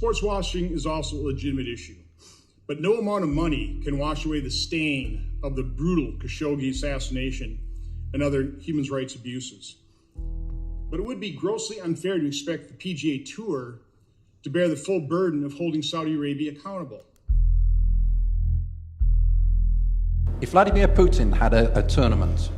Sports washing is also a legitimate issue, but no amount of money can wash away the stain of the brutal Khashoggi assassination and other human rights abuses. But it would be grossly unfair to expect the PGA Tour to bear the full burden of holding Saudi Arabia accountable. If Vladimir Putin had a tournament,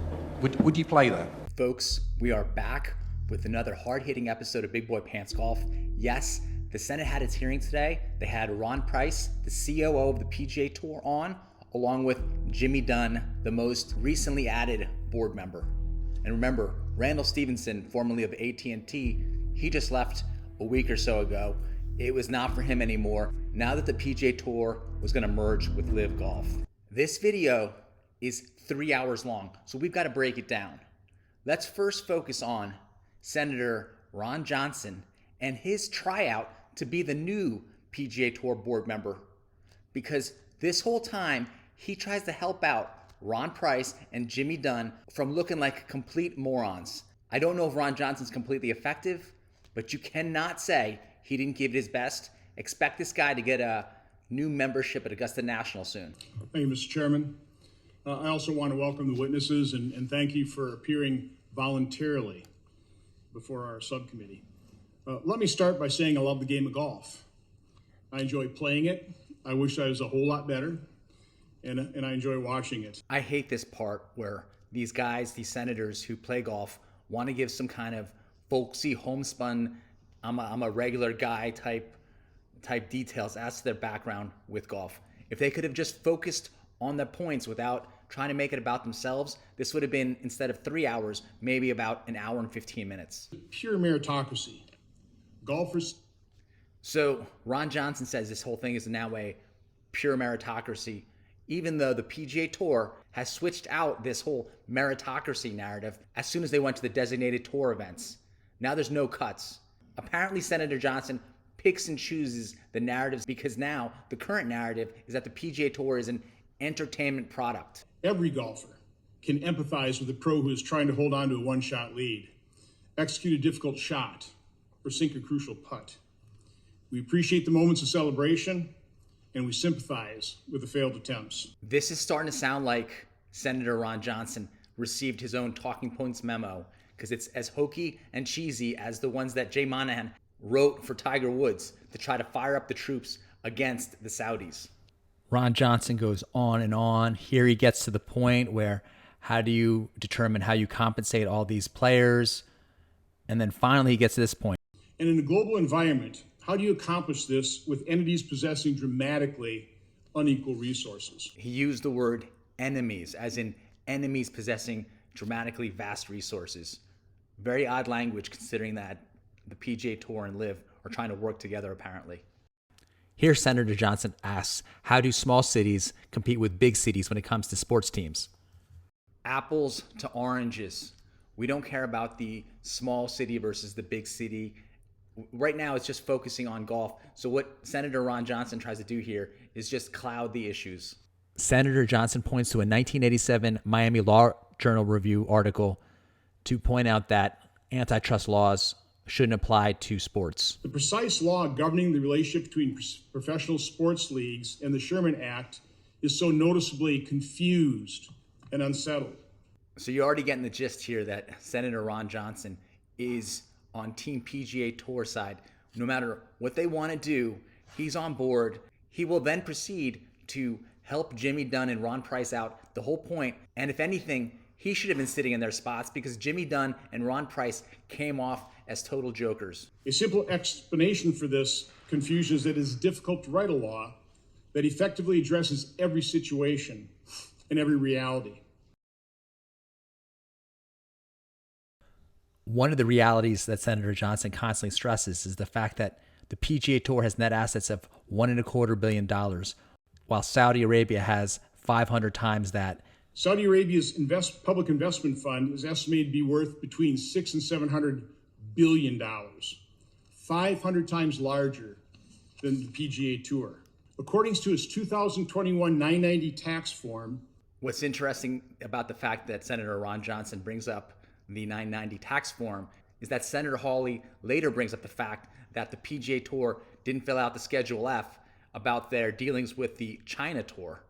would you play there? Folks, we are back with another hard-hitting episode of Big Boy Pants Golf. Yes, the Senate had its hearing today. They had Ron Price, the COO of the PGA Tour, on, along with Jimmy Dunne, the most recently added board member. And remember, Randall Stevenson, formerly of AT&T, he just left a week or so ago. It was not for him anymore now that the PGA Tour was going to merge with LIV Golf. This video is 3 hours long, so we've got to break it down. Let's first focus on Senator Ron Johnson and his tryout to be the new PGA Tour board member, because this whole time he tries to help out Ron Price and Jimmy Dunne from looking like complete morons. I don't know if Ron Johnson's completely effective, but you cannot say he didn't give it his best. Expect this guy to get a new membership at Augusta National soon. Thank you, Mr. Chairman. I also want to welcome the witnesses and thank you for appearing voluntarily before our subcommittee. Let me start by saying I love the game of golf. I enjoy playing it. I wish I was a whole lot better, and I enjoy watching it. I hate this part where these guys, these senators who play golf, want to give some kind of folksy, homespun, I'm a regular guy type details as to their background with golf. If they could have just focused on the points without trying to make it about themselves, this would have been, instead of 3 hours, maybe about an hour and 15 minutes. Pure meritocracy. Golfers. So Ron Johnson says this whole thing is now a pure meritocracy, even though the PGA Tour has switched out this whole meritocracy narrative as soon as they went to the designated tour events. Now there's no cuts. Apparently Senator Johnson picks and chooses the narratives because now the current narrative is that the PGA Tour is an entertainment product. Every golfer can empathize with a pro who is trying to hold on to a one-shot lead, execute a difficult shot, or sink a crucial putt. We appreciate the moments of celebration, and we sympathize with the failed attempts. This is starting to sound like Senator Ron Johnson received his own talking points memo, because it's as hokey and cheesy as the ones that Jay Monahan wrote for Tiger Woods to try to fire up the troops against the Saudis. Ron Johnson goes on and on. Here he gets to the point where how do you determine how you compensate all these players? And then finally he gets to this point. And in a global environment, how do you accomplish this with entities possessing dramatically unequal resources? He used the word enemies, as in enemies possessing dramatically vast resources. Very odd language considering that the PGA Tour and LIV are trying to work together apparently. Here Senator Johnson asks, how do small cities compete with big cities when it comes to sports teams? Apples to oranges. We don't care about the small city versus the big city. Right now it's just focusing on golf. So what Senator Ron Johnson tries to do here is just cloud the issues. Senator Johnson points to a 1987 Miami Law Journal Review article to point out that antitrust laws shouldn't apply to sports. The precise law governing the relationship between professional sports leagues and the Sherman Act is so noticeably confused and unsettled. So you're already getting the gist here that Senator Ron Johnson is on Team PGA Tour side. No matter what they want to do, he's on board. He will then proceed to help Jimmy Dunne and Ron Price out the whole point. And if anything, he should have been sitting in their spots because Jimmy Dunne and Ron Price came off as total jokers. A simple explanation for this confusion is that it is difficult to write a law that effectively addresses every situation and every reality. One of the realities that Senator Johnson constantly stresses is the fact that the PGA Tour has net assets of $1.25 billion, while Saudi Arabia has 500 times that. Saudi Arabia's public investment fund is estimated to be worth between $600 and $700 billion, 500 times larger than the PGA Tour. According to its 2021 990 tax form. What's interesting about the fact that Senator Ron Johnson brings up the 990 tax form is that Senator Hawley later brings up the fact that the PGA Tour didn't fill out the Schedule F about their dealings with the China Tour.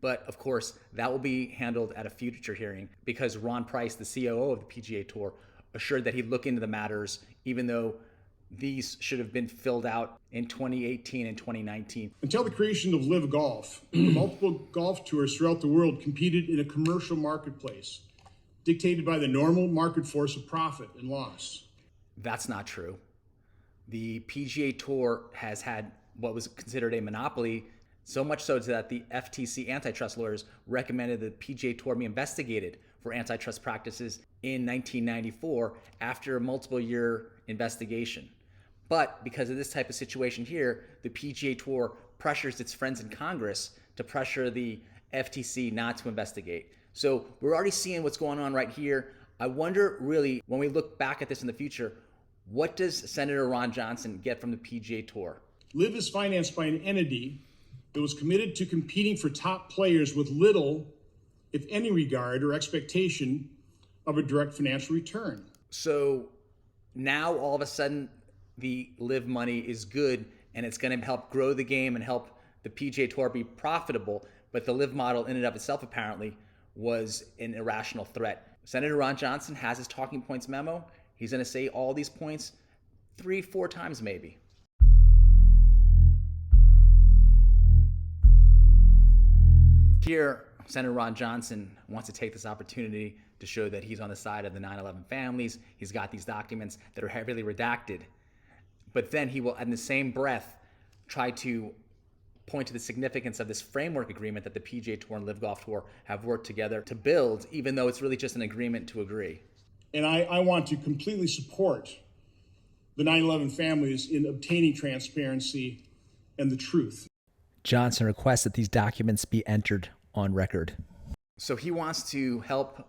But of course, that will be handled at a future hearing because Ron Price, the COO of the PGA Tour, assured that he'd look into the matters, even though these should have been filled out in 2018 and 2019. Until the creation of LIV Golf, the multiple golf tours throughout the world competed in a commercial marketplace, dictated by the normal market force of profit and loss. That's not true. The PGA Tour has had what was considered a monopoly, so much so that the FTC antitrust lawyers recommended the PGA Tour be investigated for antitrust practices in 1994 after a multiple-year investigation. But because of this type of situation here, the PGA Tour pressures its friends in Congress to pressure the FTC not to investigate. So we're already seeing what's going on right here. I wonder really, when we look back at this in the future, what does Senator Ron Johnson get from the PGA Tour? LIV is financed by an entity that was committed to competing for top players with little, if any, regard or expectation of a direct financial return. So now all of a sudden the LIV money is good and it's going to help grow the game and help the PGA Tour be profitable, but the LIV model in and of itself apparently was an irrational threat. Senator Ron Johnson has his talking points memo. He's going to say all these points 3-4 times maybe. Here, Senator Ron Johnson wants to take this opportunity to show that he's on the side of the 9/11 families. He's got these documents that are heavily redacted. But then he will, in the same breath, try to point to the significance of this framework agreement that the PGA Tour and LIV Golf Tour have worked together to build, even though it's really just an agreement to agree. And I want to completely support the 9/11 families in obtaining transparency and the truth. Johnson requests that these documents be entered on record. So he wants to help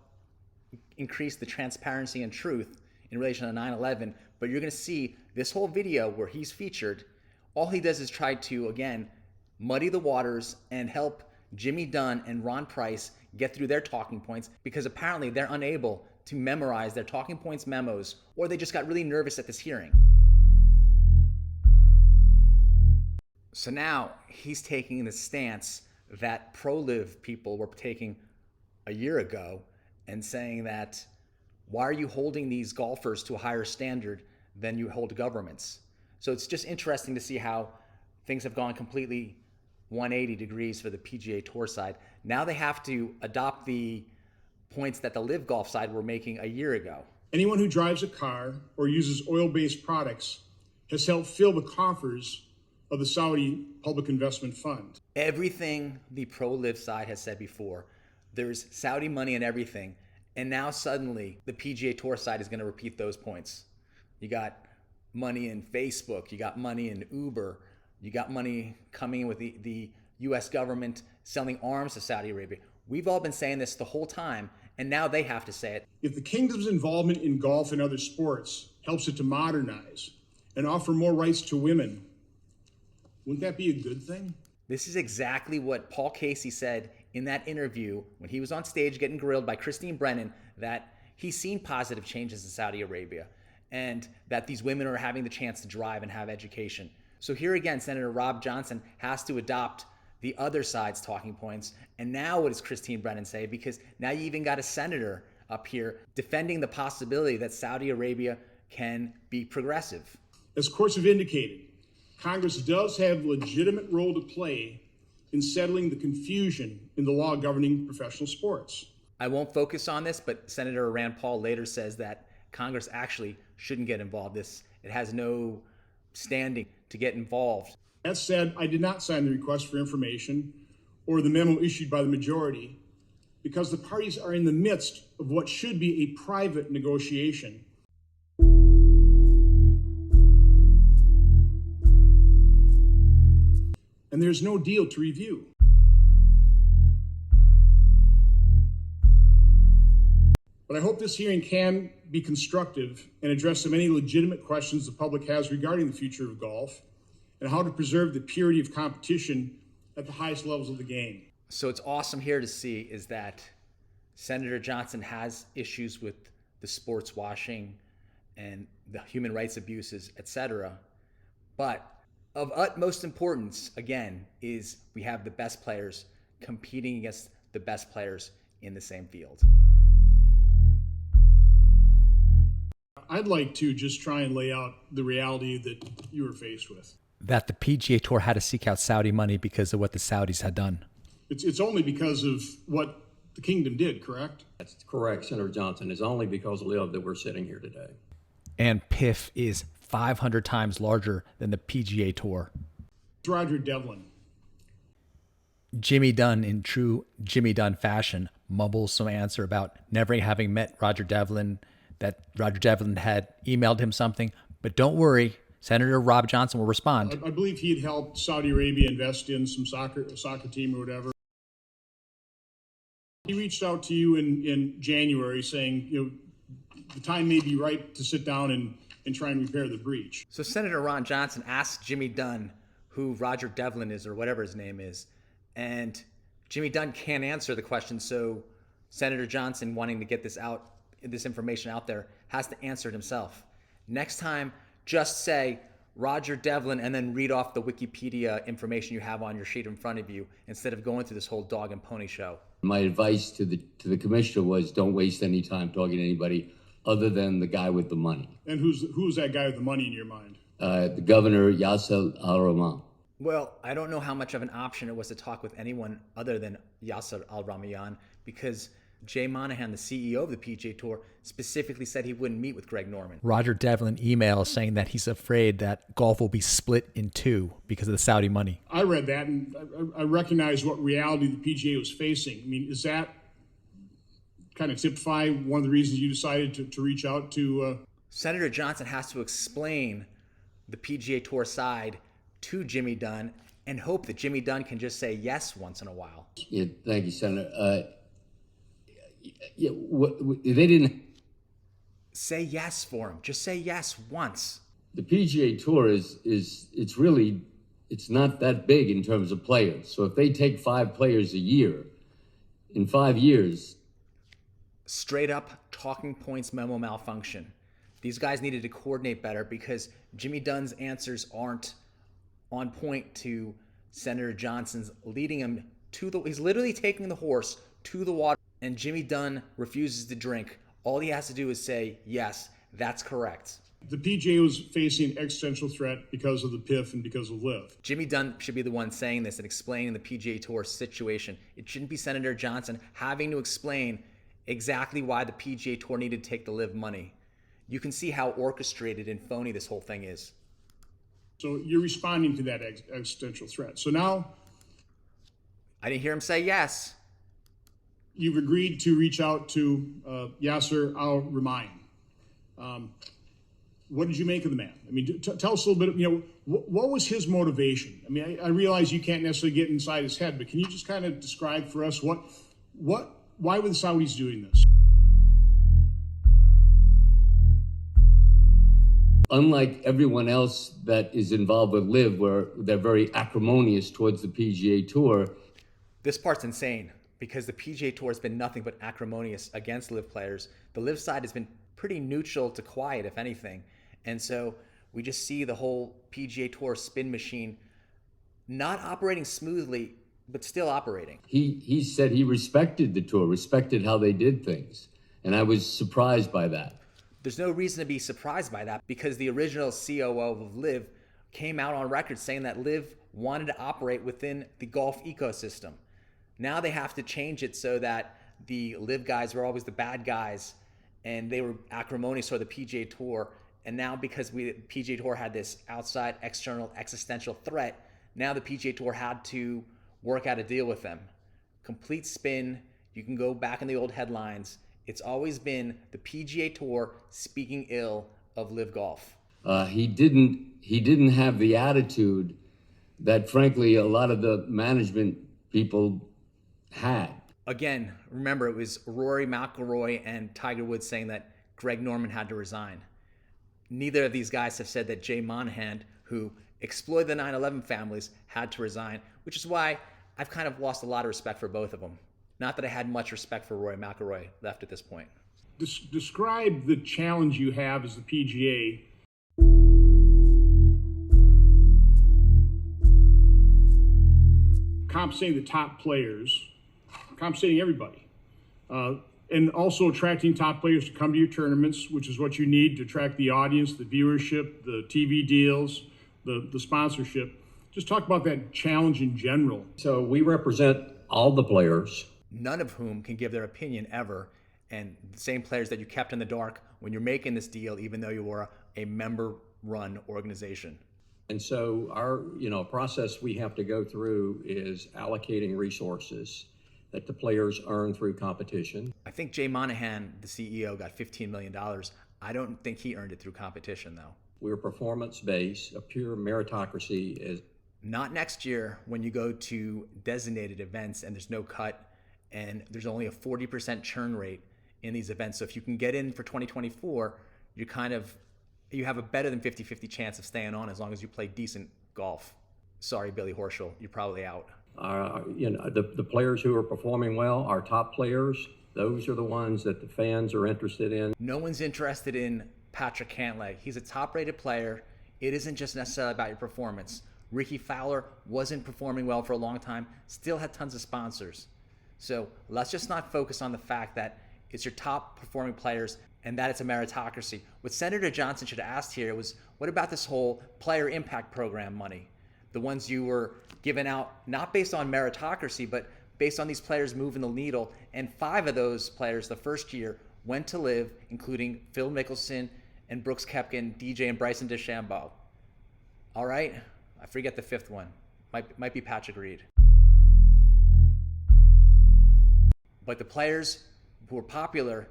increase the transparency and truth in relation to 9/11, but you're going to see this whole video where he's featured, all he does is try to, again, muddy the waters and help Jimmy Dunne and Ron Price get through their talking points because apparently they're unable to memorize their talking points memos, or they just got really nervous at this hearing. So now he's taking the stance that pro-LIV people were taking a year ago and saying that, why are you holding these golfers to a higher standard than you hold governments? So it's just interesting to see how things have gone completely 180 degrees for the PGA Tour side. Now they have to adopt the points that the LIV Golf side were making a year ago. Anyone who drives a car or uses oil-based products has helped fill the coffers of the Saudi Public Investment Fund. Everything the pro-LIV side has said before, there's Saudi money in everything, and now suddenly the PGA Tour side is going to repeat those points. You got money in Facebook, you got money in Uber, you got money coming in with the US government selling arms to Saudi Arabia. We've all been saying this the whole time, and now they have to say it. If the kingdom's involvement in golf and other sports helps it to modernize and offer more rights to women, wouldn't that be a good thing? This is exactly what Paul Casey said in that interview when he was on stage getting grilled by Christine Brennan, that he's seen positive changes in Saudi Arabia and that these women are having the chance to drive and have education. So here again, Senator Rob Johnson has to adopt the other side's talking points. And now what does Christine Brennan say? Because now you even got a senator up here defending the possibility that Saudi Arabia can be progressive. As courts have indicated, Congress does have a legitimate role to play in settling the confusion in the law governing professional sports. I won't focus on this, but Senator Rand Paul later says that Congress actually shouldn't get involved. It has no standing to get involved. That said, I did not sign the request for information or the memo issued by the majority because the parties are in the midst of what should be a private negotiation. And there's no deal to review. But I hope this hearing can be constructive and address the many legitimate questions the public has regarding the future of golf and how to preserve the purity of competition at the highest levels of the game. So it's awesome here to see is that Senator Johnson has issues with the sports washing and the human rights abuses, etc. But Of utmost importance, again, is we have the best players competing against the best players in the same field. I'd like to just try and lay out the reality that you were faced with. That the PGA Tour had to seek out Saudi money because of what the Saudis had done. It's only because of what the kingdom did, correct? That's correct, Senator Johnson. It's only because of LIV that we're sitting here today. And PIF is 500 times larger than the PGA Tour. It's Roger Devlin. Jimmy Dunne, in true Jimmy Dunne fashion, mumbles some answer about never having met Roger Devlin, that Roger Devlin had emailed him something. But don't worry, Senator Rob Johnson will respond. I believe he had helped Saudi Arabia invest in some soccer team or whatever. He reached out to you in January saying, the time may be right to sit down and try and repair the breach. So Senator Ron Johnson asked Jimmy Dunne who Roger Devlin is, or whatever his name is, and Jimmy Dunne can't answer the question. So Senator Johnson, wanting to get this information out there, has to answer it himself. Next time, just say Roger Devlin and then read off the Wikipedia information you have on your sheet in front of you instead of going through this whole dog and pony show. My advice to the commissioner was don't waste any time talking to anybody other than the guy with the money. And who's that guy with the money in your mind? The governor, Yasser Al-Rahman. Well, I don't know how much of an option it was to talk with anyone other than Yasser Al-Rahman, because Jay Monahan, the CEO of the PGA Tour, specifically said he wouldn't meet with Greg Norman. Roger Devlin emails saying that he's afraid that golf will be split in two because of the Saudi money. I read that, and I recognize what reality the PGA was facing. I mean, is that kind of typify one of the reasons you decided to reach out to? Senator Johnson has to explain the PGA Tour side to Jimmy Dunne and hope that Jimmy Dunne can just say yes once in a while. Yeah, thank you, Senator. They didn't say yes for him. Just say yes once. The PGA Tour it's not that big in terms of players. So if they take 5 players a year, in 5 years. Straight up talking points memo malfunction. These guys needed to coordinate better because Jimmy Dunne's answers aren't on point to Senator Johnson's, leading him he's literally taking the horse to the water, and Jimmy Dunne refuses to drink. All he has to do is say, yes, that's correct. The PGA was facing an existential threat because of the PIF and because of LIV. Jimmy Dunne should be the one saying this and explaining the PGA Tour situation. It shouldn't be Senator Johnson having to explain exactly why the PGA Tour needed to take the LIV money. You can see how orchestrated and phony this whole thing is. So you're responding to that existential threat. So now, I didn't hear him say yes. You've agreed to reach out to Yasser Al-Rahman. What did you make of the man? I mean, tell us a little bit, what was his motivation? I mean, I realize you can't necessarily get inside his head, but can you just kind of describe for us why were the Saudis doing this? Unlike everyone else that is involved with LIV, where they're very acrimonious towards the PGA Tour. This part's insane because the PGA Tour has been nothing but acrimonious against LIV players. The LIV side has been pretty neutral to quiet, if anything. And so we just see the whole PGA Tour spin machine not operating smoothly, but still operating. He said he respected the tour, respected how they did things. And I was surprised by that. There's no reason to be surprised by that because the original COO of LIV came out on record saying that LIV wanted to operate within the golf ecosystem. Now they have to change it so that the LIV guys were always the bad guys and they were acrimonious toward the PGA Tour. And now because the PGA Tour had this outside external existential threat, now the PGA Tour had to work out a deal with them. Complete spin. You can go back in the old headlines. It's always been the PGA Tour speaking ill of LIV Golf. He didn't have the attitude that, frankly, a lot of the management people had. Again, remember, it was Rory McIlroy and Tiger Woods saying that Greg Norman had to resign. Neither of these guys have said that Jay Monahan, who exploited the 9/11 families, had to resign, which is why I've kind of lost a lot of respect for both of them. Not that I had much respect for Rory McIlroy left at this point. Describe the challenge you have as the PGA. compensating the top players, compensating everybody, and also attracting top players to come to your tournaments, which is what you need to attract the audience, the viewership, the TV deals, the sponsorship. Just talk about that challenge in general. So we represent all the players, none of whom can give their opinion ever, and the same players that you kept in the dark when you're making this deal, even though you were a member-run organization. and so our process we have to go through is allocating resources that the players earn through competition. I think Jay Monahan, the CEO, got $15 million. I don't think he earned it through competition, though. We're performance-based. A pure meritocracy is Not next year when you go to designated events and there's no cut and there's only a 40% churn rate in these events. So if you can get in for 2024, you have a better than 50-50 chance of staying on as long as you play decent golf. Sorry, Billy Horschel, you're probably out. the players who are performing well, our top players, those are the ones that the fans are interested in. No one's interested in Patrick Cantlay. He's a top-rated player. It isn't just necessarily about your performance. Ricky Fowler wasn't performing well for a long time, still had tons of sponsors. So let's just not focus on the fact that it's your top performing players and that it's a meritocracy. What Senator Johnson should have asked here was, what about this whole player impact program money? The ones you were giving out, not based on meritocracy, but based on these players moving the needle. And 5 of those players the first year went to LIV, including Phil Mickelson and Brooks Koepka, DJ and Bryson DeChambeau. All right, I forget the 5th one. Might be Patrick Reed. But the players who were popular,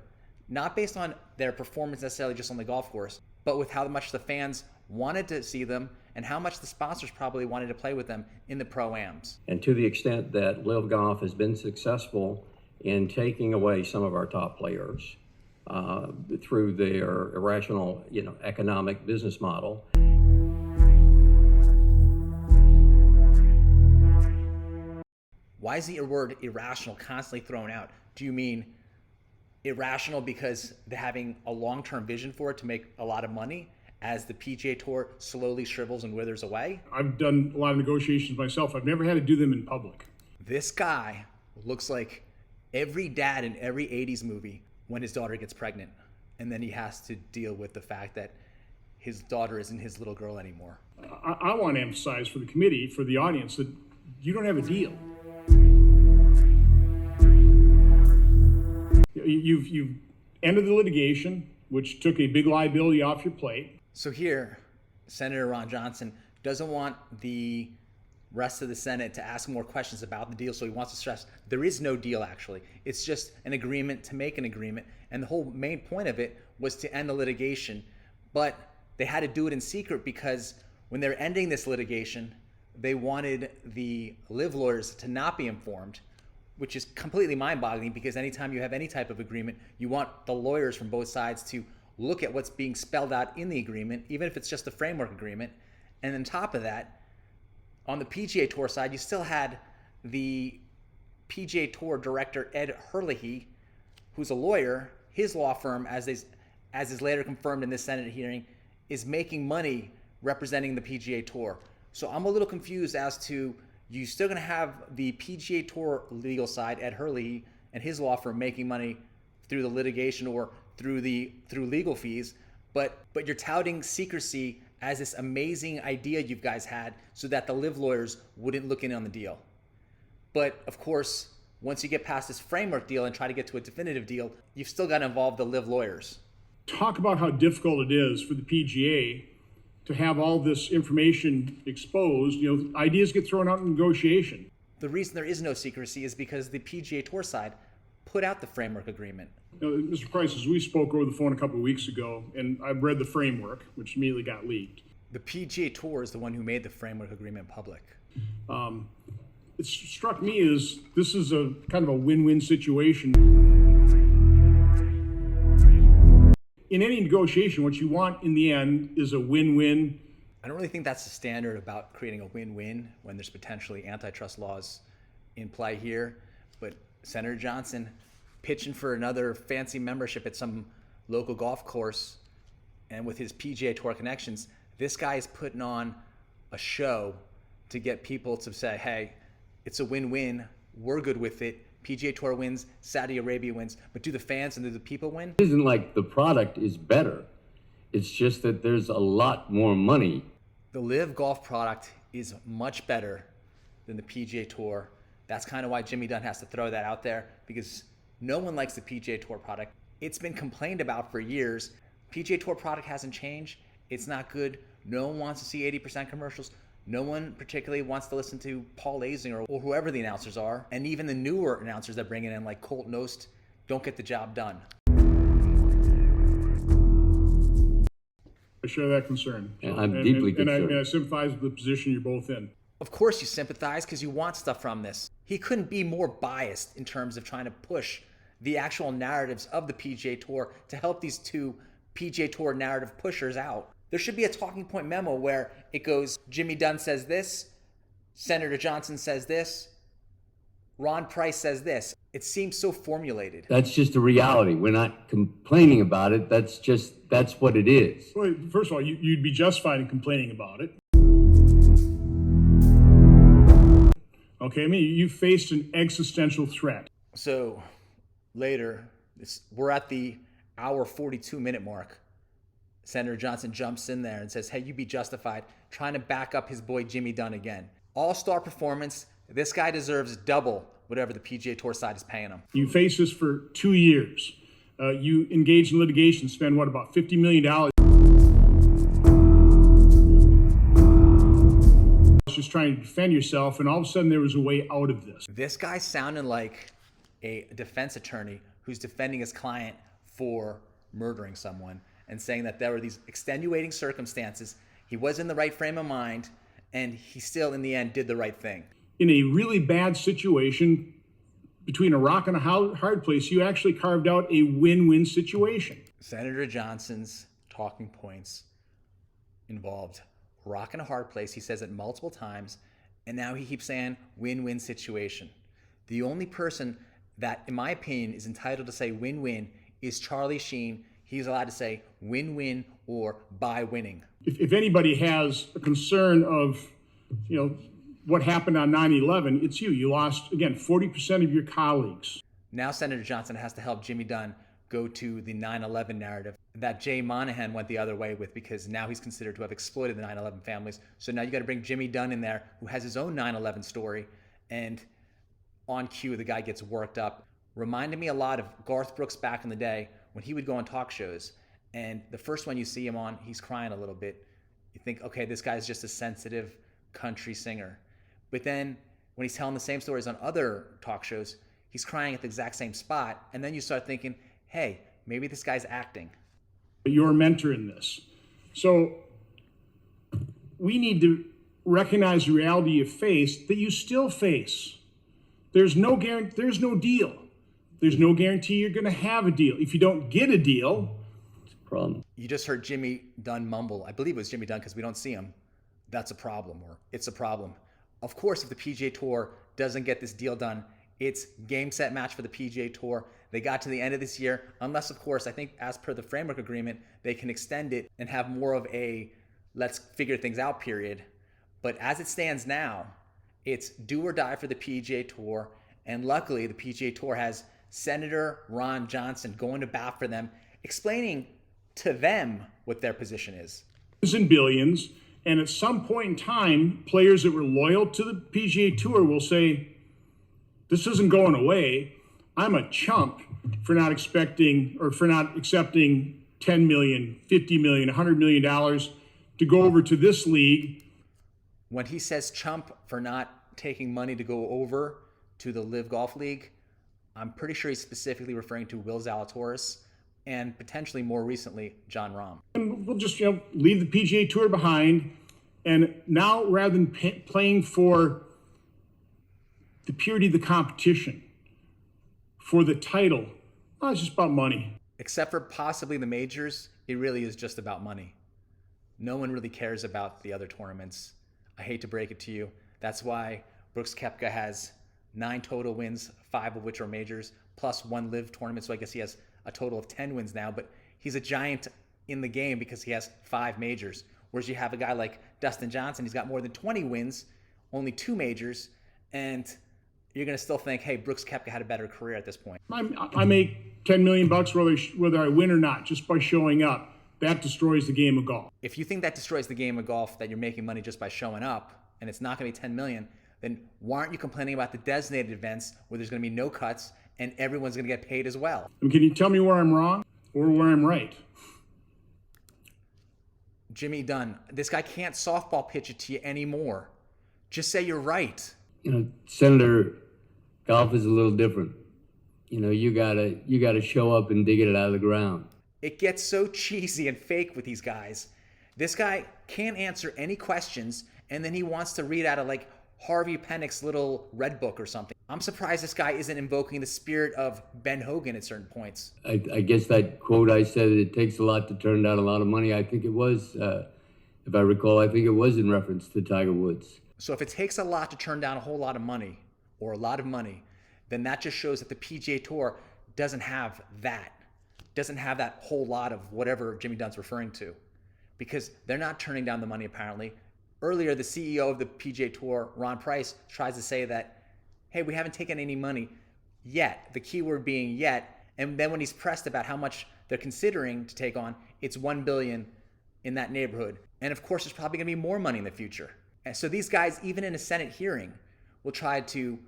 not based on their performance necessarily just on the golf course, but with how much the fans wanted to see them and how much the sponsors probably wanted to play with them in the Pro-Ams. And to the extent that LIV Golf has been successful in taking away some of our top players through their irrational, economic business model. Why is the word irrational constantly thrown out? Do you mean irrational because they're having a long-term vision for it to make a lot of money as the PGA Tour slowly shrivels and withers away? I've done a lot of negotiations myself. I've never had to do them in public. This guy looks like every dad in every 80s movie when his daughter gets pregnant. And then he has to deal with the fact that his daughter isn't his little girl anymore. I want to emphasize for the committee, for the audience, that you don't have a deal. You've ended the litigation, which took a big liability off your plate. So here, Senator Ron Johnson doesn't want the rest of the Senate to ask more questions about the deal, so he wants to stress there is no deal, actually. It's just an agreement to make an agreement, and the whole main point of it was to end the litigation. But they had to do it in secret because when they're ending this litigation, they wanted the LIV lawyers to not be informed, which is completely mind-boggling because anytime you have any type of agreement, you want the lawyers from both sides to look at what's being spelled out in the agreement, even if it's just a framework agreement. And on top of that, on the PGA Tour side, you still had the PGA Tour director, Ed Herlihy, who's a lawyer. His law firm, as is later confirmed in this Senate hearing, is making money representing the PGA Tour. So I'm a little confused as to, you still going to have the PGA Tour legal side, Ed Herlihy, and his law firm making money through the litigation or through legal fees, but you're touting secrecy as this amazing idea you guys had so that the LIV lawyers wouldn't look in on the deal. But of course, once you get past this framework deal and try to get to a definitive deal, you've still got to involve the LIV lawyers. Talk about how difficult it is for the PGA to have all this information exposed. Ideas get thrown out in negotiation. The reason there is no secrecy is because the PGA Tour side put out the framework agreement. Mr. Price, as we spoke over the phone a couple of weeks ago, and I read the framework, which immediately got leaked. The PGA Tour is the one who made the framework agreement public. It struck me as this is a kind of a win-win situation. In any negotiation, what you want in the end is a win-win. I don't really think that's the standard about creating a win-win when there's potentially antitrust laws in play here. But Senator Johnson pitching for another fancy membership at some local golf course, and with his PGA Tour connections, this guy is putting on a show to get people to say, hey, It's a win-win. We're good with it. PGA Tour wins, Saudi Arabia wins, but do the fans and do the people win? It isn't like the product is better. It's just that there's a lot more money. The LIV golf product is much better than the PGA Tour. That's kind of why Jimmy Dunne has to throw that out there, because no one likes the PGA Tour product. It's been complained about for years. PGA Tour product hasn't changed. It's not good. No one wants to see 80% commercials. No one particularly wants to listen to Paul Azinger or whoever the announcers are. And even the newer announcers that bring it in, like Colt Knost, don't get the job done. I share that concern. And I'm deeply concerned. And I sympathize with the position you're both in. Of course you sympathize because you want stuff from this. He couldn't be more biased in terms of trying to push the actual narratives of the PGA Tour to help these two PGA Tour narrative pushers out. There should be a talking point memo where it goes, Jimmy Dunne says this, Senator Johnson says this, Ron Price says this. It seems so formulated. That's just a reality. We're not complaining about it. That's what it is. Well, first of all, you'd be justified in complaining about it. Okay, I mean, you faced an existential threat. So later, we're at the hour 42-minute mark. Senator Johnson jumps in there and says, hey, you'd be justified trying to back up his boy Jimmy Dunne again. All-star performance. This guy deserves double whatever the PGA Tour side is paying him. You faced this for 2 years. You engaged in litigation, spent about $50 million. Just trying to defend yourself, and all of a sudden there was a way out of this. This guy sounded like a defense attorney who's defending his client for murdering someone and saying that there were these extenuating circumstances. He was in the right frame of mind, and he still, in the end, did the right thing. In a really bad situation, between a rock and a hard place, you actually carved out a win-win situation. Senator Johnson's talking points involved rock and a hard place. He says it multiple times, and now he keeps saying win-win situation. The only person that, in my opinion, is entitled to say win-win is Charlie Sheen. He's allowed to say win-win or by winning. If anybody has a concern of, what happened on 9/11, it's you. You lost, again, 40% of your colleagues. Now Senator Johnson has to help Jimmy Dunne go to the 9/11 narrative that Jay Monahan went the other way with, because now he's considered to have exploited the 9/11 families. So now you got to bring Jimmy Dunne in there, who has his own 9/11 story, and on cue the guy gets worked up. Reminded me a lot of Garth Brooks back in the day when he would go on talk shows, and the first one you see him on, he's crying a little bit. You think, okay, this guy's just a sensitive country singer. But then when he's telling the same stories on other talk shows, he's crying at the exact same spot. And then you start thinking, hey, maybe this guy's acting. You're a mentor in this. So we need to recognize the reality you face, that you still face. There's no guarantee, there's no deal. There's no guarantee you're going to have a deal. If you don't get a deal, it's a problem. You just heard Jimmy Dunne mumble. I believe it was Jimmy Dunne because we don't see him. That's a problem, or it's a problem. Of course, if the PGA Tour doesn't get this deal done, it's game, set, match for the PGA Tour. They got to the end of this year, unless, of course, I think as per the framework agreement, they can extend it and have more of a let's figure things out period. But as it stands now, it's do or die for the PGA Tour. And luckily, the PGA Tour has Senator Ron Johnson going to bat for them, explaining to them what their position is. And billions. And at some point in time, players that were loyal to the PGA Tour will say, this isn't going away. I'm a chump for not accepting $10 million, $50 million, $100 million to go over to this league. When he says chump for not taking money to go over to the LIV Golf League, I'm pretty sure he's specifically referring to Will Zalatoris and potentially more recently, John Rahm. And we'll just leave the PGA Tour behind. And now, rather than playing for the purity of the competition, for the title, it's just about money. Except for possibly the majors, it really is just about money. No one really cares about the other tournaments. I hate to break it to you. That's why Brooks Koepka has 9 total wins, 5 of which are majors, plus 1 LIV tournament. So I guess he has a total of 10 wins now, but he's a giant in the game because he has 5 majors. Whereas you have a guy like Dustin Johnson, he's got more than 20 wins, only 2 majors, and you're going to still think, hey, Brooks Koepka had a better career at this point. I make $10 million whether I win or not, just by showing up. That destroys the game of golf. If you think that destroys the game of golf, that you're making money just by showing up, and it's not going to be $10 million, then why aren't you complaining about the designated events where there's going to be no cuts and everyone's going to get paid as well? I mean, can you tell me where I'm wrong or where I'm right? Jimmy Dunne, this guy can't softball pitch it to you anymore. Just say you're right. Senator, golf is a little different. You gotta show up and dig it out of the ground. It gets so cheesy and fake with these guys. This guy can't answer any questions, and then he wants to read out of like Harvey Penick's little red book or something. I'm surprised this guy isn't invoking the spirit of Ben Hogan at certain points. I guess that quote I said, it takes a lot to turn down a lot of money. I think it was, if I recall, I think it was in reference to Tiger Woods. So if it takes a lot to turn down a whole lot of money, or a lot of money, then that just shows that the PGA Tour doesn't have that whole lot of whatever Jimmy Dunne's referring to, because they're not turning down the money apparently. Earlier, the CEO of the PGA Tour, Ron Price, tries to say that, hey, we haven't taken any money yet, the key word being yet, and then when he's pressed about how much they're considering to take on, it's $1 billion in that neighborhood. And of course, there's probably gonna be more money in the future. And so these guys, even in a Senate hearing, will try to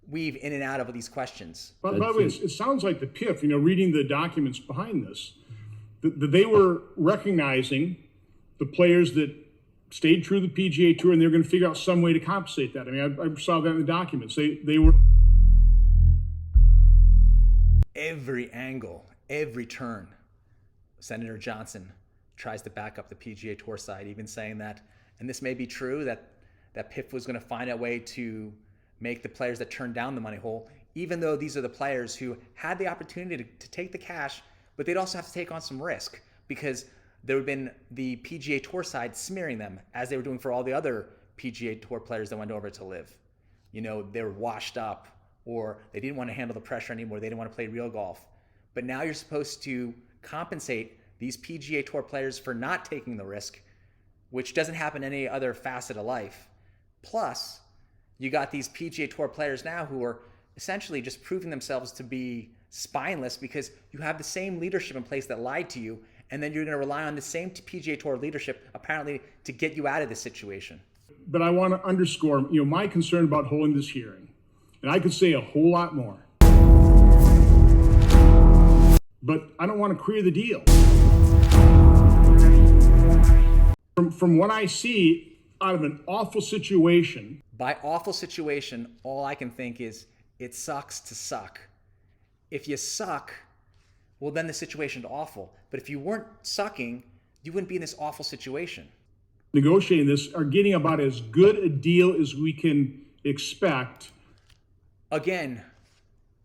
weave in and out of these questions. But by the way, it sounds like the PIF, reading the documents behind this, that they were recognizing the players that stayed true to the PGA Tour, and they're going to figure out some way to compensate that. I mean, I saw that in the documents. They were... Every angle, every turn, Senator Johnson tries to back up the PGA Tour side, even saying that, and this may be true, that PIF was going to find a way to make the players that turned down the money whole, even though these are the players who had the opportunity to take the cash, but they'd also have to take on some risk, because there would have been the PGA Tour side smearing them, as they were doing for all the other PGA Tour players that went over to LIV. They were washed up, or they didn't want to handle the pressure anymore. They didn't want to play real golf. But now you're supposed to compensate these PGA Tour players for not taking the risk, which doesn't happen in any other facet of life. Plus, you got these PGA Tour players now who are essentially just proving themselves to be spineless, because you have the same leadership in place that lied to you, and then you're going to rely on the same PGA Tour leadership, apparently, to get you out of this situation. But I want to underscore, my concern about holding this hearing, and I could say a whole lot more, but I don't want to queer the deal. From what I see, out of an awful situation. By awful situation, all I can think is, it sucks to suck. If you suck, well, then the situation's awful. But if you weren't sucking, you wouldn't be in this awful situation. Negotiating this are getting about as good a deal as we can expect. Again,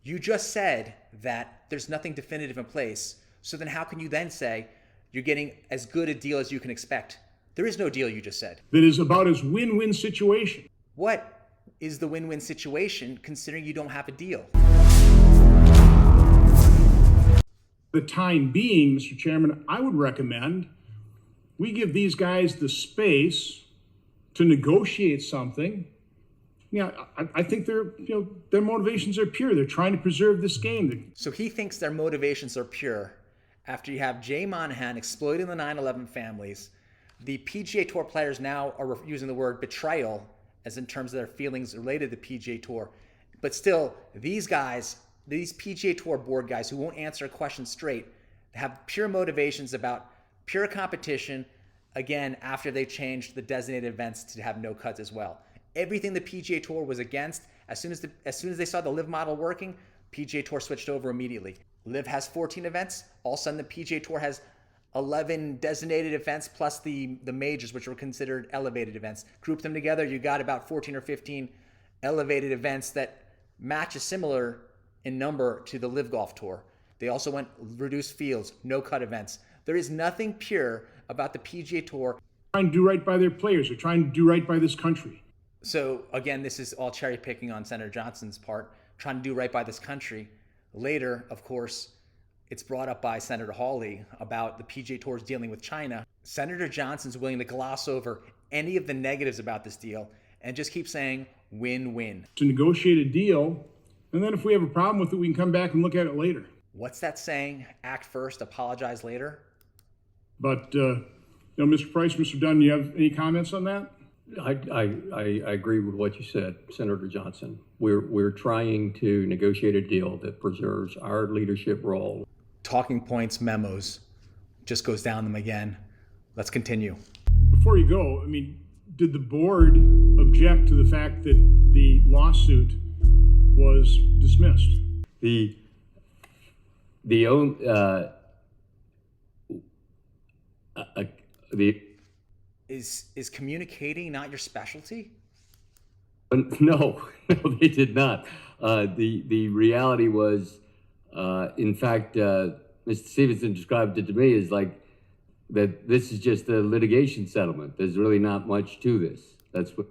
you just said that there's nothing definitive in place. So then how can you then say you're getting as good a deal as you can expect? There is no deal, you just said. That is about as win-win situation. What is the win-win situation, considering you don't have a deal? For the time being, Mr. Chairman, I would recommend we give these guys the space to negotiate something. I think their motivations are pure. They're trying to preserve this game. So he thinks their motivations are pure after you have Jay Monahan exploiting the 9/11 families. The PGA Tour players now are using the word betrayal as in terms of their feelings related to the PGA Tour. But still, these guys, these PGA Tour board guys who won't answer a question straight, have pure motivations about pure competition, again, after they changed the designated events to have no cuts as well. Everything the PGA Tour was against, as soon as they saw the LIV model working, PGA Tour switched over immediately. LIV has 14 events. All of a sudden, the PGA Tour has 11 designated events plus the majors, which were considered elevated events. Group them together, you got about 14 or 15 elevated events that match similar in number to the LIV Golf Tour. They also went reduced fields, no cut events. There is nothing pure about the PGA Tour. They're trying to do right by their players. They're trying to do right by this country. So again, this is all cherry picking on Senator Johnson's part, trying to do right by this country. Later, of course, it's brought up by Senator Hawley about the PGA Tour's dealing with China. Senator Johnson's willing to gloss over any of the negatives about this deal and just keep saying win-win. To negotiate a deal, and then if we have a problem with it, we can come back and look at it later. What's that saying? Act first, apologize later? But, Mr. Price, Mr. Dunn, do you have any comments on that? I agree with what you said, Senator Johnson. We're trying to negotiate a deal that preserves our leadership role. Talking points, memos, just goes down them again. Let's continue. Before you go, did the board object to the fact that the lawsuit was dismissed? Is communicating not your specialty? No, they did not. The reality was, in fact, Mr. Stevenson described it to me as like that this is just a litigation settlement. There's really not much to this. That's what.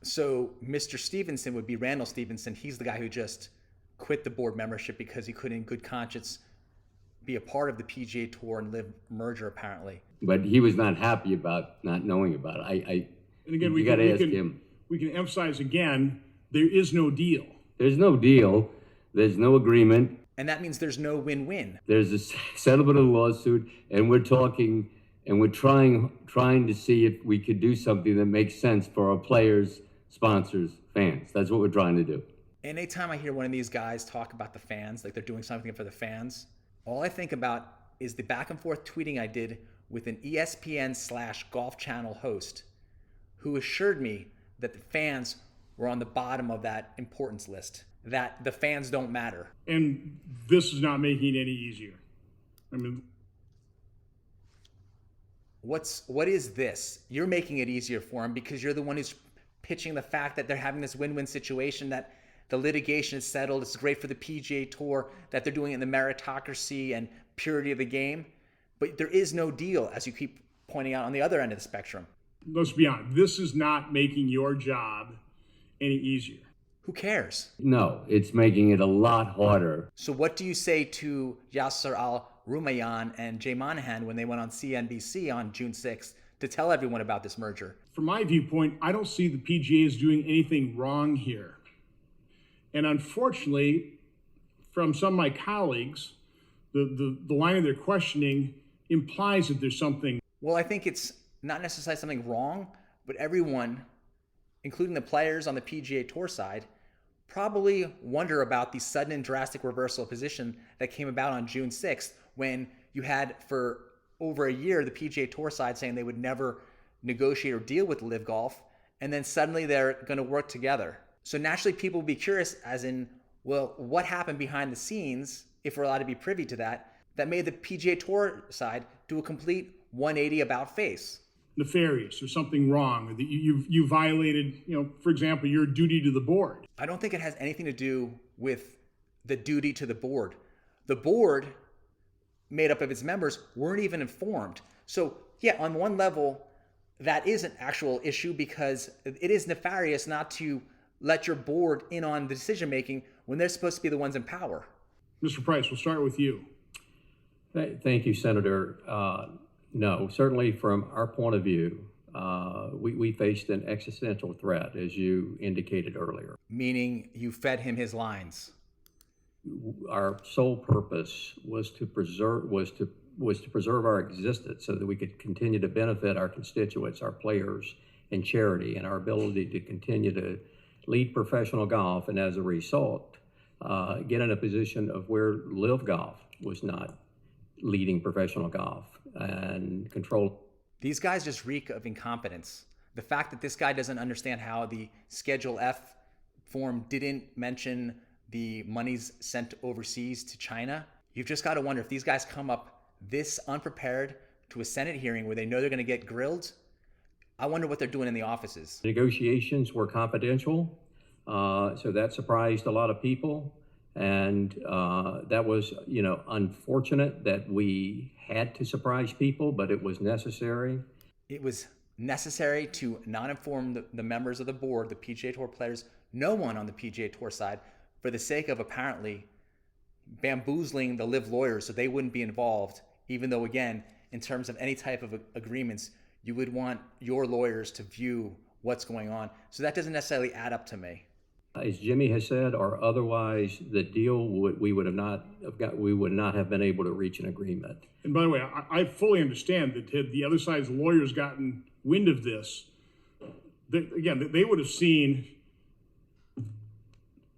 So Mr. Stevenson would be Randall Stevenson. He's the guy who just quit the board membership because he couldn't in good conscience be a part of the PGA Tour and LIV merger, apparently. But he was not happy about not knowing about it. And again, you got to ask him. We can emphasize again, there is no deal. There's no deal. There's no agreement. And that means there's no win-win. There's a settlement of the lawsuit, and we're talking, and we're trying to see if we could do something that makes sense for our players, sponsors, fans. That's what we're trying to do. Anytime I hear one of these guys talk about the fans, like they're doing something for the fans, all I think about is the back and forth tweeting I did with an ESPN/Golf Channel host who assured me that the fans were on the bottom of that importance list, that the fans don't matter. And this is not making it any easier. What is this? You're making it easier for them because you're the one who's pitching the fact that they're having this win-win situation, that the litigation is settled, it's great for the PGA Tour, that they're doing it in the meritocracy and purity of the game. But there is no deal, as you keep pointing out, on the other end of the spectrum. Let's be honest, this is not making your job any easier. Who cares? No, it's making it a lot harder. So what do you say to Yasser Al-Rumayyan and Jay Monahan when they went on CNBC on June 6th to tell everyone about this merger? From my viewpoint, I don't see the PGA as doing anything wrong here. And unfortunately, from some of my colleagues, the line of their questioning implies that there's something. Well, I think it's not necessarily something wrong, but everyone, including the players on the PGA Tour side, probably wonder about the sudden and drastic reversal of position that came about on June 6th when you had for over a year the PGA Tour side saying they would never negotiate or deal with LIV Golf, and then suddenly they're going to work together. So naturally people will be curious as in, well, what happened behind the scenes, if we're allowed to be privy to that made the PGA Tour side do a complete 180 about face. Nefarious or something wrong, or that you violated, for example, your duty to the board. I don't think it has anything to do with the duty to the board. The board, made up of its members, weren't even informed. So yeah, on one level, that is an actual issue because it is nefarious not to let your board in on the decision making when they're supposed to be the ones in power. Mr. Price, we'll start with you. Thank you, Senator. No, certainly from our point of view, we faced an existential threat, as you indicated earlier. Meaning you fed him his lines. Our sole purpose was to preserve our existence so that we could continue to benefit our constituents, our players, and charity, and our ability to continue to lead professional golf, and as a result, get in a position of where LIV Golf was not leading professional golf and control. These guys just reek of incompetence. The fact that this guy doesn't understand how the Schedule F form didn't mention the monies sent overseas to China, you've just got to wonder if these guys come up this unprepared to a Senate hearing where they know they're going to get grilled. I wonder what they're doing in the offices. Negotiations were confidential, so that surprised a lot of people. And that was, unfortunate that we had to surprise people, but it was necessary. It was necessary to not inform the members of the board, the PGA Tour players, no one on the PGA Tour side, for the sake of apparently bamboozling the LIV lawyers so they wouldn't be involved, even though, again, in terms of any type of agreements, you would want your lawyers to view what's going on. So that doesn't necessarily add up to me. As Jimmy has said, or otherwise, the deal we would not have been able to reach an agreement. And by the way, I fully understand that had the other side's lawyers gotten wind of this, they would have seen,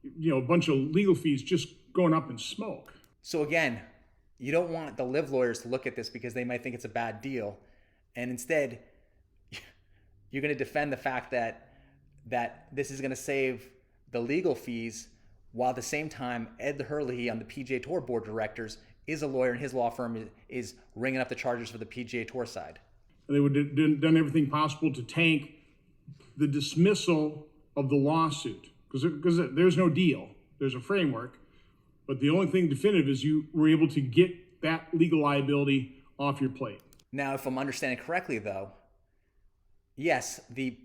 a bunch of legal fees just going up in smoke. So again, you don't want the LIV lawyers to look at this because they might think it's a bad deal. And instead, you're going to defend the fact that this is going to save the legal fees, while at the same time, Ed Hurley on the PGA Tour board of directors is a lawyer, and his law firm is ringing up the charges for the PGA Tour side. And they would have done everything possible to tank the dismissal of the lawsuit, because there's no deal. There's a framework, but the only thing definitive is you were able to get that legal liability off your plate. Now, if I'm understanding correctly, though, yes, the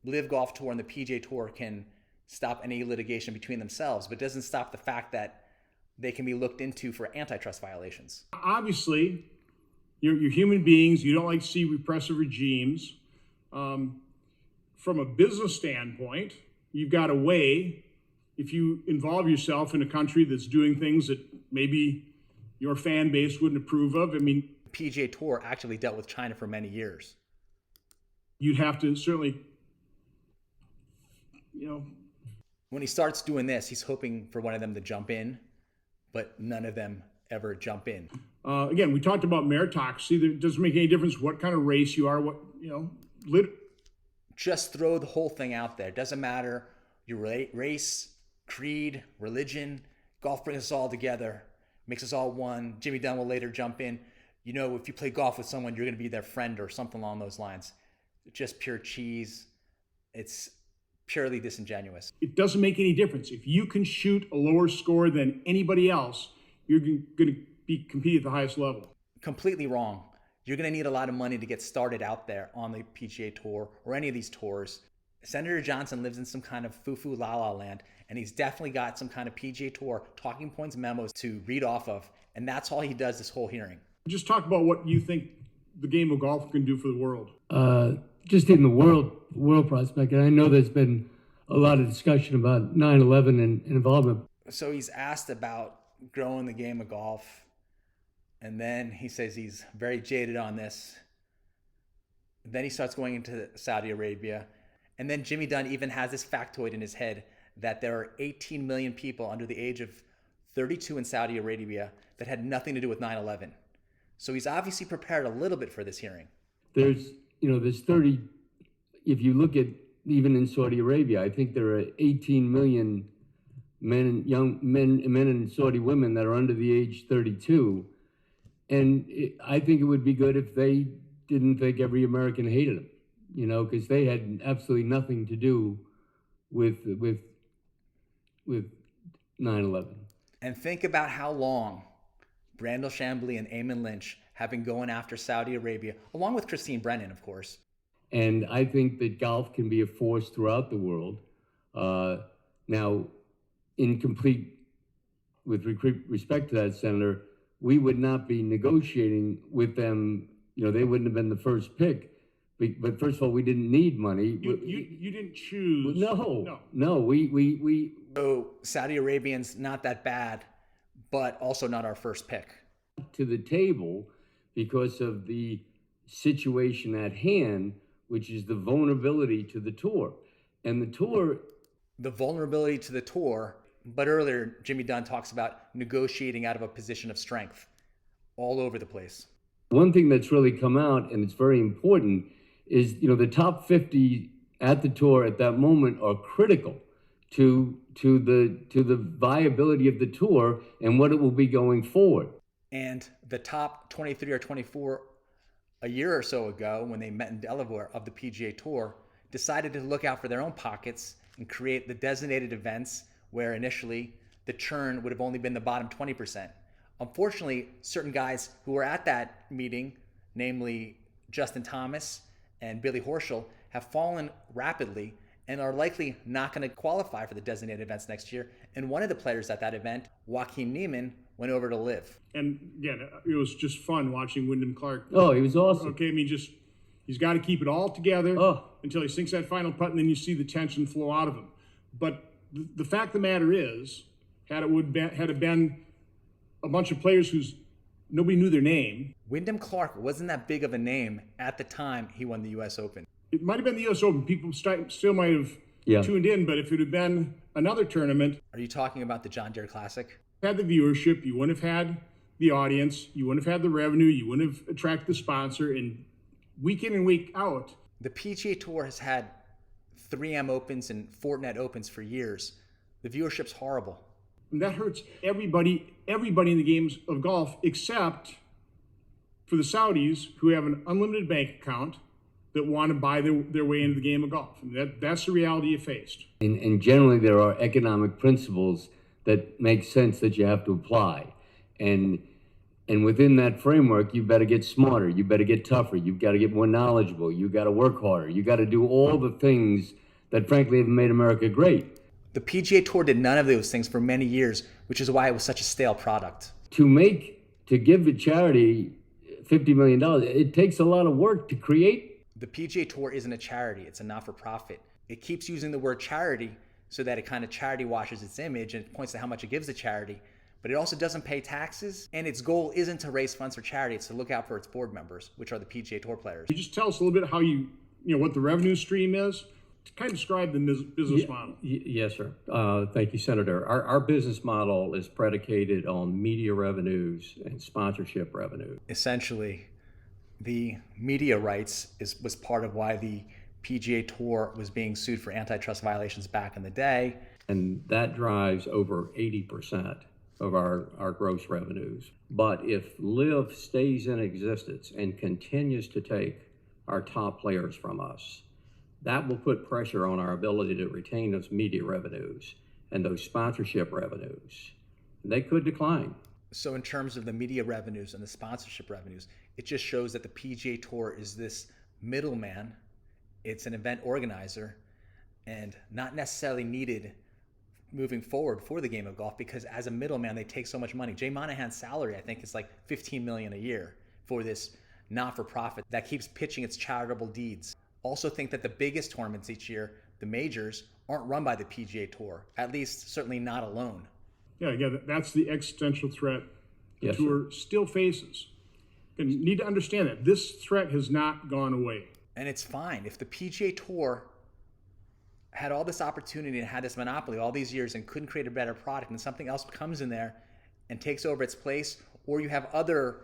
LIV Golf Tour and the PGA Tour can stop any litigation between themselves, but it doesn't stop the fact that they can be looked into for antitrust violations. Obviously, you're human beings. You don't like to see repressive regimes. From a business standpoint, you've got a way, if you involve yourself in a country that's doing things that maybe your fan base wouldn't approve of. I mean, PGA Tour actually dealt with China for many years. You'd have to certainly, When he starts doing this, he's hoping for one of them to jump in, but none of them ever jump in. Again, we talked about meritocracy. It doesn't make any difference what kind of race you are, Just throw the whole thing out there. It doesn't matter your race, creed, religion. Golf brings us all together, makes us all one. Jimmy Dunne will later jump in. If you play golf with someone, you're going to be their friend or something along those lines. Just pure cheese. It's purely disingenuous. It doesn't make any difference. If you can shoot a lower score than anybody else, you're going to compete at the highest level. Completely wrong. You're going to need a lot of money to get started out there on the PGA Tour or any of these tours. Senator Johnson lives in some kind of foo-foo la-la land, and he's definitely got some kind of PGA Tour talking points memos to read off of, and that's all he does this whole hearing. Just talk about what you think the game of golf can do for the world. Just in the world prospect, and I know there's been a lot of discussion about 9/11 and involvement. So he's asked about growing the game of golf, and then he says he's very jaded on this. Then he starts going into Saudi Arabia, and then Jimmy Dunne even has this factoid in his head that there are 18 million people under the age of 32 in Saudi Arabia that had nothing to do with 9/11. So he's obviously prepared a little bit for this hearing. There's 30, if you look at even in Saudi Arabia, I think there are 18 million young men and Saudi women that are under the age 32. And I think it would be good if they didn't think every American hated them, because they had absolutely nothing to do with 9/11. And think about how long Brandel Chambly and Eamon Lynch have been going after Saudi Arabia, along with Christine Brennan, of course. And I think that golf can be a force throughout the world. Now, with respect to that, Senator, we would not be negotiating with them. They wouldn't have been the first pick. But first of all, we didn't need money. You didn't choose. No. We. So Saudi Arabians, not that bad, but also not our first pick. To the table because of the situation at hand, which is the vulnerability to the tour. And the tour... The vulnerability to the tour, but earlier Jimmy Dunne talks about negotiating out of a position of strength all over the place. One thing that's really come out, and it's very important, is the top 50 at the tour at that moment are critical to the viability of the tour and what it will be going forward. And the top 23 or 24 a year or so ago, when they met in Delaware of the PGA Tour, decided to look out for their own pockets and create the designated events where initially the churn would have only been the bottom 20%. Unfortunately, certain guys who were at that meeting, namely Justin Thomas and Billy Horschel, have fallen rapidly and are likely not going to qualify for the designated events next year. And one of the players at that event, Joaquin Neiman, went over to LIV. And again, it was just fun watching Wyndham Clark. Oh, he was awesome. Okay, I mean, just He's got to keep it all together Oh. until he sinks that final putt, and then you see the tension flow out of him. But the fact of the matter is, had it been a bunch of players who's nobody knew their name. Wyndham Clark wasn't that big of a name at the time he won the U.S. Open. It might have been the U.S. Open. People still might have tuned in, but if it had been another tournament, Are you talking about the John Deere Classic? had the viewership, you wouldn't have had the audience, you wouldn't have had the revenue, you wouldn't have attracted the sponsor, and week in and week out. The PGA Tour has had 3M Opens and Fortinet Opens for years. The viewership's horrible. And that hurts everybody in the games of golf, except for the Saudis who have an unlimited bank account that want to buy their way into the game of golf. And that's the reality you faced. And generally, there are economic principles that make sense that you have to apply. And within that framework, you better get smarter. You better get tougher. You've got to get more knowledgeable. You got to work harder. You got to do all the things that, frankly, have made America great. The PGA Tour did none of those things for many years, which is why it was such a stale product. To give a charity $50 million, it takes a lot of work to create. The PGA Tour isn't a charity, it's a not-for-profit. It keeps using the word charity so that it kind of charity washes its image and it points to how much it gives to charity, but it also doesn't pay taxes, and its goal isn't to raise funds for charity, it's to look out for its board members, which are the PGA Tour players. Can you just tell us a little bit how what the revenue stream is? To kind of describe the business model. Yes, sir. Thank you, Senator. Our business model is predicated on media revenues and sponsorship revenue. Essentially, the media rights was part of why the PGA Tour was being sued for antitrust violations back in the day. And that drives over 80% of our gross revenues. But if LIV stays in existence and continues to take our top players from us, that will put pressure on our ability to retain those media revenues and those sponsorship revenues. They could decline. So in terms of the media revenues and the sponsorship revenues, it just shows that the PGA Tour is this middleman. It's an event organizer and not necessarily needed moving forward for the game of golf, because as a middleman, they take so much money. Jay Monahan's salary, I think, is like $15 million a year for this not-for-profit that keeps pitching its charitable deeds. Also think that the biggest tournaments each year, the majors, aren't run by the PGA Tour, at least certainly not alone. Yeah, that's the existential threat the Yes, tour still faces. And you need to understand that this threat has not gone away. And it's fine. If the PGA Tour had all this opportunity and had this monopoly all these years and couldn't create a better product, and something else comes in there and takes over its place, or you have other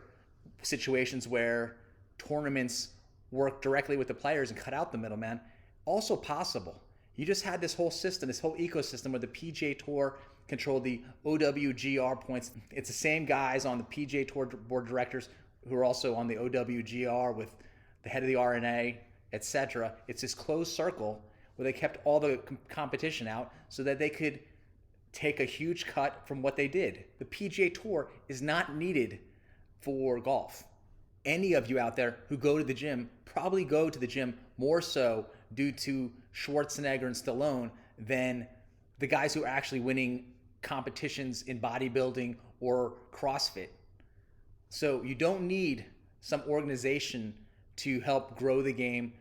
situations where tournaments work directly with the players and cut out the middleman, also possible. You just had this whole system, this whole ecosystem where the PGA Tour controlled the OWGR points. It's the same guys on the PGA Tour board of directors who are also on the OWGR with the head of the RNA, etc. It's this closed circle where they kept all the competition out so that they could take a huge cut from what they did. The PGA Tour is not needed for golf. Any of you out there who go to the gym probably go to the gym more so due to Schwarzenegger and Stallone than the guys who are actually winning competitions in bodybuilding or CrossFit. So you don't need some organization to help grow the game.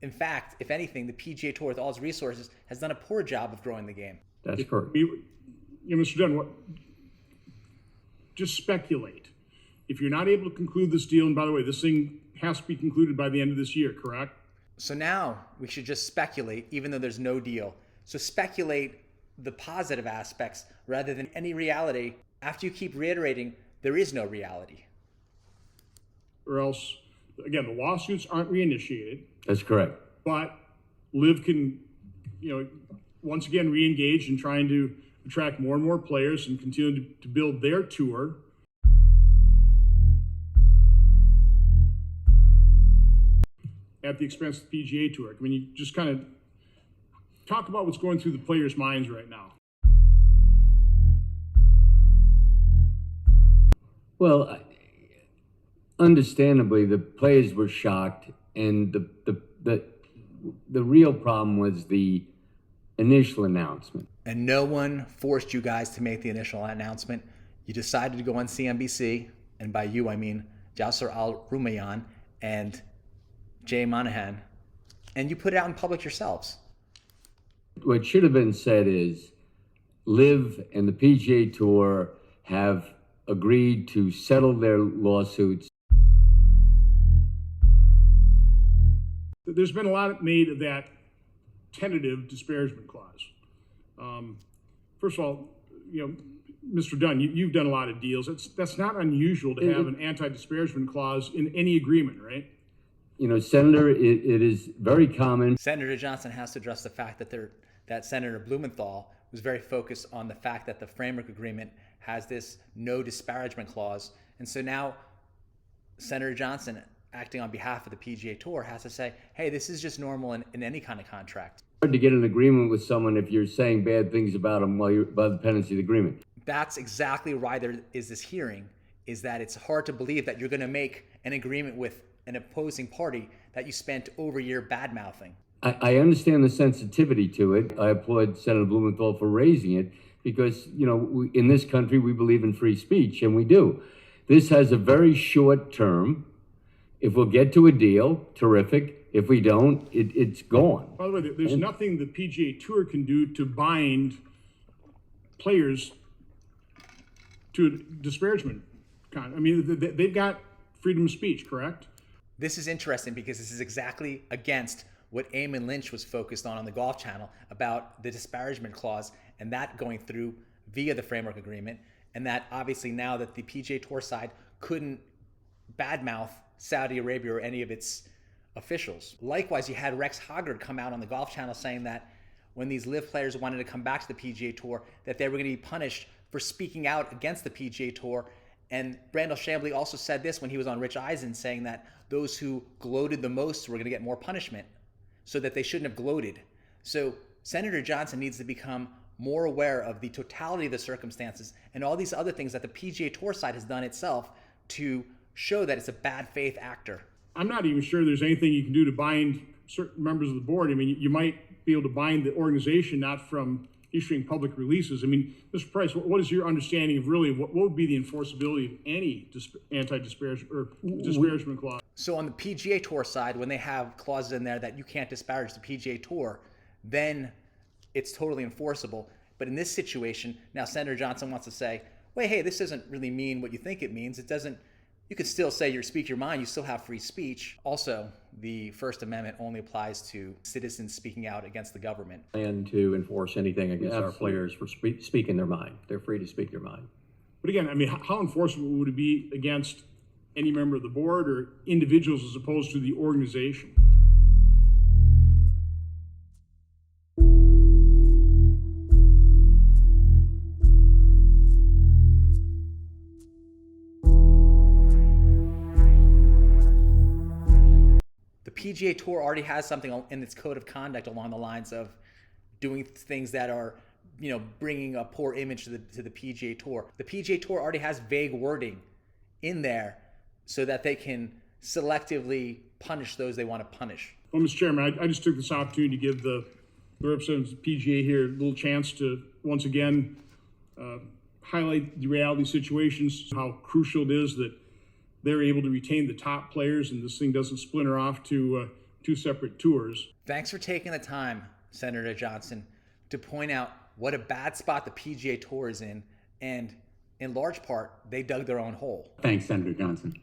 In fact, if anything, the PGA Tour, with all its resources, has done a poor job of growing the game. That's correct. Mr. Dunn, just speculate. If you're not able to conclude this deal, and by the way, this thing has to be concluded by the end of this year, correct? So now we should just speculate, even though there's no deal. So speculate the positive aspects rather than any reality. After you keep reiterating, there is no reality. Or else, again, the lawsuits aren't reinitiated, That's correct. but LIV can, once again re-engage in trying to attract more and more players and continue to build their tour. At the expense of the PGA Tour. I mean, you just kind of talk about what's going through the players' minds right now. Well, understandably, the players were shocked, and the real problem was the initial announcement. And no one forced you guys to make the initial announcement. You decided to go on CNBC, and by you I mean Yasser Al-Rumayyan, and Jay Monahan, and you put it out in public yourselves. What should have been said is LIV and the PGA Tour have agreed to settle their lawsuits. There's been a lot made of that tentative disparagement clause. First of all, Mr. Dunn, you've done a lot of deals. That's not unusual to have an anti-disparagement clause in any agreement, right? Senator, it is very common. Senator Johnson has to address the fact that Senator Blumenthal was very focused on the fact that the framework agreement has this no disparagement clause. And so now Senator Johnson, acting on behalf of the PGA Tour, has to say, hey, this is just normal in any kind of contract. It's hard to get an agreement with someone if you're saying bad things about them while you're by the pendency of the agreement. That's exactly why there is this hearing, is that it's hard to believe that you're going to make an agreement with an opposing party that you spent over a year bad-mouthing. I understand the sensitivity to it. I applaud Senator Blumenthal for raising it because, in this country, we believe in free speech, and we do. This has a very short term. If we'll get to a deal, terrific. If we don't, it's gone. By the way, there's nothing the PGA Tour can do to bind players to a disparagement. They've got freedom of speech, correct? This is interesting because this is exactly against what Eamon Lynch was focused on the Golf Channel about the disparagement clause and that going through via the framework agreement, and that obviously now that the PGA Tour side couldn't badmouth Saudi Arabia or any of its officials. Likewise, you had Rex Hoggard come out on the Golf Channel saying that when these LIV players wanted to come back to the PGA Tour, that they were going to be punished for speaking out against the PGA Tour. And Brandel Chambly also said this when he was on Rich Eisen, saying that those who gloated the most were going to get more punishment, so that they shouldn't have gloated. So Senator Johnson needs to become more aware of the totality of the circumstances and all these other things that the PGA Tour side has done itself to show that it's a bad faith actor. I'm not even sure there's anything you can do to bind certain members of the board. You might be able to bind the organization, not from issuing public releases. Mr. Price, what is your understanding of really what would be the enforceability of any anti-disparagement or disparagement clause? So on the PGA Tour side, when they have clauses in there that you can't disparage the PGA Tour, then it's totally enforceable. But in this situation, now Senator Johnson wants to say, wait, hey, this doesn't really mean what you think it means. It doesn't. You could still say speak your mind. You still have free speech. Also, the First Amendment only applies to citizens speaking out against the government. And to enforce anything against our players for speaking their mind. They're free to speak their mind. But again, how enforceable would it be against any member of the board or individuals as opposed to the organization? PGA Tour already has something in its code of conduct along the lines of doing things that are, bringing a poor image to the PGA Tour. The PGA Tour already has vague wording in there so that they can selectively punish those they want to punish. Well, Mr. Chairman, I just took this opportunity to give the representatives of the PGA here a little chance to once again highlight the reality situations, how crucial it is that they're able to retain the top players and this thing doesn't splinter off to two separate tours. Thanks for taking the time, Senator Johnson, to point out what a bad spot the PGA Tour is in, and in large part, they dug their own hole. Thanks, Senator Johnson.